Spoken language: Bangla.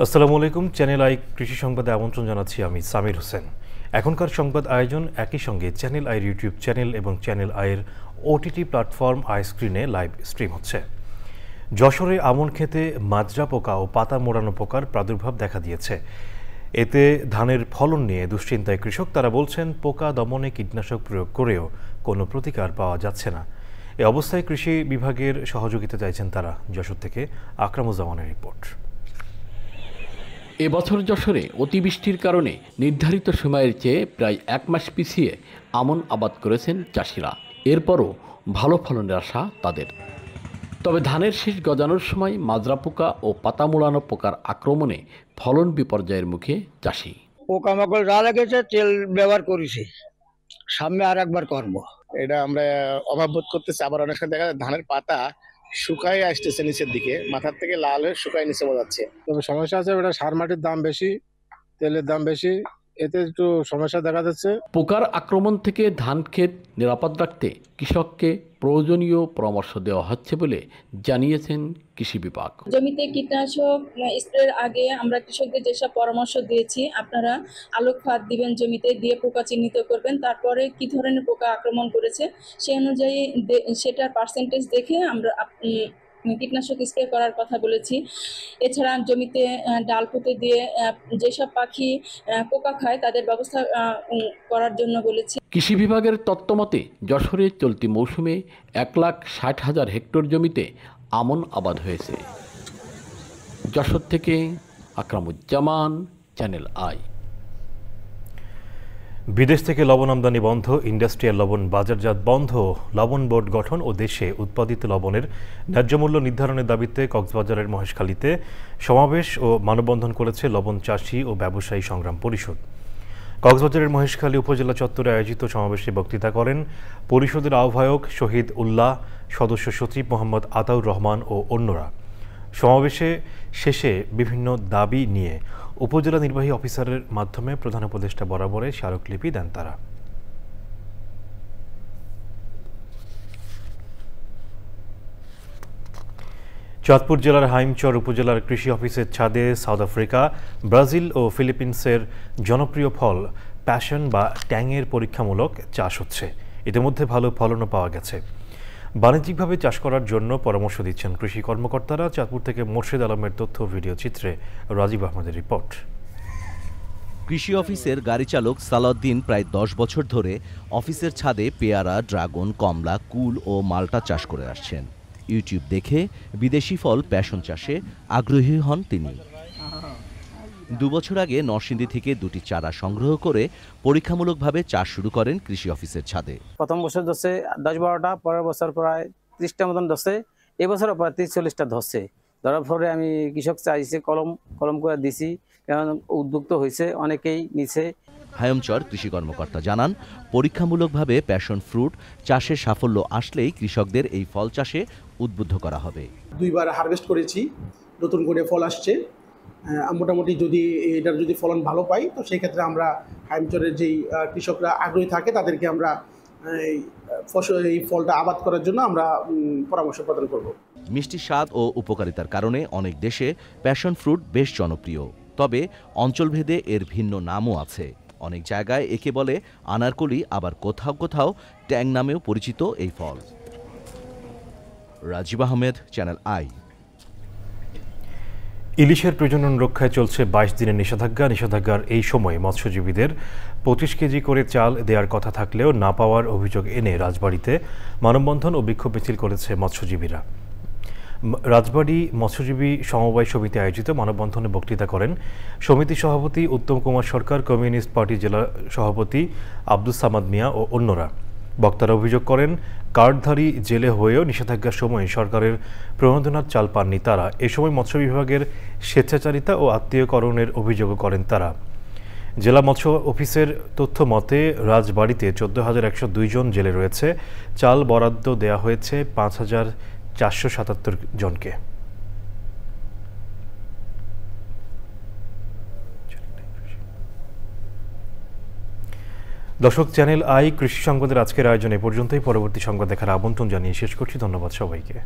আসসালামু আলাইকুম। চ্যানেল আই কৃষি সংবাদে আমন্ত্রণ জানাচ্ছি আমি সামির হোসেন। এখনকার সংবাদ আয়োজন একই সঙ্গে চ্যানেল আইয়ের ইউটিউব চ্যানেল এবং চ্যানেল আইয়ের ওটিটি প্ল্যাটফর্ম আই স্ক্রিনে লাইভ স্ট্রিম হচ্ছে। যশোরে আমন খেতে মাজরা পোকা ও পাতা মোড়ানো পোকার প্রাদুর্ভাব দেখা দিয়েছে। এতে ধানের ফলন নিয়ে দুশ্চিন্তায় কৃষক। তারা বলছেন পোকা দমনে কীটনাশক প্রয়োগ করেও কোনো প্রতিকার পাওয়া যাচ্ছে না। এ অবস্থায় কৃষি বিভাগের সহযোগিতা চাইছেন তারা। যশোর থেকে আকরামুজ্জামানের রিপোর্ট। এবছর যশোরে অতিবৃষ্টির কারণে নির্ধারিত সময়ের চেয়ে প্রায় 1 মাস পিছিয়ে আমন আবাদ করেছেন চাষিরা। এরপরও ভালো ফলনের আশা তাদের। তবে ধানের শীষ গজানোর সময় মাজরা পোকা ও পাতা মোড়ানো পোকার আক্রমণে ফলন বিপর্যয়ের মুখে চাষি। পোকামাকড় যা লেগেছে তেল ব্যবহার করেছি, সামনে আর একবার করবো। এটা আমরা অভাব বোধ করতেছি। আবার অনেক সময় দেখা যায় ধানের পাতা শুকায় আসতেছে নিচের দিকে, মাথার থেকে লাল হয়ে শুকায় নিচে বোঝাচ্ছে। তবে সমস্যা আছে, ওটা সার মাটির দাম বেশি, তেলের দাম বেশি, এতে একটু সমস্যা দেখা যাচ্ছে। পোকার আক্রমণ থেকে ধান ক্ষেত নিরাপদ রাখতে কৃষককে প্রয়োজনীয় পরামর্শ দেওয়া হচ্ছে বলে জানিয়েছেন কৃষি বিভাগ। জমিতে কীটনাশক স্প্রের আগে আমরা কৃষকদের যেসব পরামর্শ দিয়েছি, আপনারা আলোক ফাঁদ দিবেন, জমিতে দিয়ে পোকা চিহ্নিত করবেন, তারপরে কি ধরনের পোকা আক্রমণ করেছে সেই অনুযায়ী সেটার পার্সেন্টেজ দেখে আমরা কীটনাশক স্প্রে করার কথা বলেছি। এছাড়া জমিতে ডাল পুঁতে দিয়ে যেসব পাখি পোকা খায় তাদের ব্যবস্থা করার জন্য বলেছি। কৃষি বিভাগের তথ্যমতে যশোরে চলতি মৌসুমে 1,60,000 হেক্টর জমিতে আমন আবাদ হয়েছে। যশোর থেকে আকরামুজ্জামান, চ্যানেল আই। বিদেশ থেকে লবণ আমদানি বন্ধ, ইন্ডাস্ট্রিয়াল লবণ বাজারজাত বন্ধ, লবণ বোর্ড গঠন ও দেশে উৎপাদিত লবণের ন্যায্য মূল্য নির্ধারণের দাবিতে কক্সবাজারের মহেশখালীতে সমাবেশ ও মানববন্ধন করেছে লবণ চাষি ও ব্যবসায়ী সংগ্রাম পরিষদ। কক্সবাজারের মহেশখালী উপজেলা চত্বরে আয়োজিত সমাবেশে বক্তৃতা করেন পরিষদের আহ্বায়ক শহীদ উল্লাহ, সদস্য সচিব মোহাম্মদ আতাউর রহমান ও অন্যরা। সমাবেশে শেষে বিভিন্ন দাবি নিয়ে উপজেলা নির্বাহী অফিসারের মাধ্যমে প্রধান উপদেষ্টা বরাবরে স্মারকলিপি দেন তারা। চাঁদপুর জেলার হাইমচর উপজেলার কৃষি অফিসের ছাদে সাউথ আফ্রিকা, ব্রাজিল ও ফিলিপিন্সের জনপ্রিয় ফল প্যাশন বা ট্যাংয়ের পরীক্ষামূলক চাষ হচ্ছে। ইতিমধ্যে ভালো ফলনও পাওয়া গেছে। বাণিজ্যিকভাবে চাষ করার জন্য পরামর্শ দিচ্ছেন কৃষি কর্মকর্তারা। চাঁদপুর থেকে মোর্শেদ আলমের তথ্য ভিডিও চিত্রে রাজীব আহমেদের রিপোর্ট। কৃষি অফিসের গাড়ি চালক সালাউদ্দিন প্রায় 10 বছর ধরে অফিসের ছাদে পেয়ারা, ড্রাগন, কমলা, কুল ও মাল্টা চাষ করে আসছেন। ইউটিউব দেখে বিদেশি ফল প্যাশন চাষে আগ্রহী হন তিনি। 2 বছর আগে নরসিংদী থেকে 2টি চারা সংগ্রহ করে পরীক্ষামূলকভাবে চাষ শুরু করেন কৃষি অফিসের ছাদে। প্রথম বছর ধরছে 10-12টা, পরের বছর প্রায় 30টা মতন ধরছে, এবছর প্রায় 30-40টা ধরছে। ধরার পরে আমি কৃষক চাইছে কলম করে দিছি, কারণ উদ্যুক্ত হয়েছে, অনেকেই নিছে। হাইমচর কৃষি কর্মকর্তা জানান, পরীক্ষামূলকভাবে প্যাশন ফ্রুট চাষের সাফল্য আসলেই কৃষকদের এই ফল চাষে উদ্বুদ্ধ করা হবে। 2বার হারভেস্ট করেছি, নতুন করে ফল আসছে। মোটামুটি যদি এটার ফলন ভালো পাই, তো সেই ক্ষেত্রে আমরা হাইমচরের যেই কৃষকরা আগ্রহী থাকে তাদেরকে আমরা এই ফলটা আবাদ করার জন্য আমরা পরামর্শ প্রদান করব। মিষ্টি স্বাদ ও উপকারিতার কারণে অনেক দেশে প্যাশন ফ্রুট বেশ জনপ্রিয়। তবে অঞ্চলভেদে এর ভিন্ন নামও আছে। অনেক জায়গায় একে বলে আনারকলি, আবার কোথাও কোথাও ট্যাং নামেও পরিচিত এই ফল। Rajib Ahmed, channel i. ইলিশের প্রজনন রক্ষায় চলছে 22 দিনের নিষেধাজ্ঞা। নিষেধাজ্ঞার এই সময় মৎস্যজীবীদের 25 কেজি করে চাল দেওয়ার কথা থাকলেও না পাওয়ার অভিযোগ এনে রাজবাড়ীতে মানববন্ধন ও বিক্ষোভ মিছিল করেছে মৎস্যজীবীরা। রাজবাড়ী মৎস্যজীবী সমবায় সমিতি আয়োজিত মানববন্ধনে বক্তৃতা করেন সমিতি সভাপতি উত্তম কুমার সরকার, কমিউনিস্ট পার্টি জেলা সভাপতি আব্দুস সামাদ মিয়া ও অন্যরা। বক্তারা অভিযোগ করেন, কার্ডধারী জেলে হয়েও নিষেধাজ্ঞার সময় সরকারের প্রণোদনার চাল পাননি তারা। এ সময় মৎস্য বিভাগের স্বেচ্ছাচারিতা ও আত্মীয়করণের অভিযোগও করেন তারা। জেলা মৎস্য অফিসের তথ্য মতে রাজবাড়ীতে 14,102 জন জেলে রয়েছে। চাল বরাদ্দ দেয়া হয়েছে 5,477 জনকে। দর্শক, চ্যানেল আই কৃষি সংবাদের আজকের আয়োজনে পর্যন্তই। পরবর্তী সংবাদ দেখার আমন্ত্রণ জানিয়ে শেষ করছি। ধন্যবাদ সবাইকে।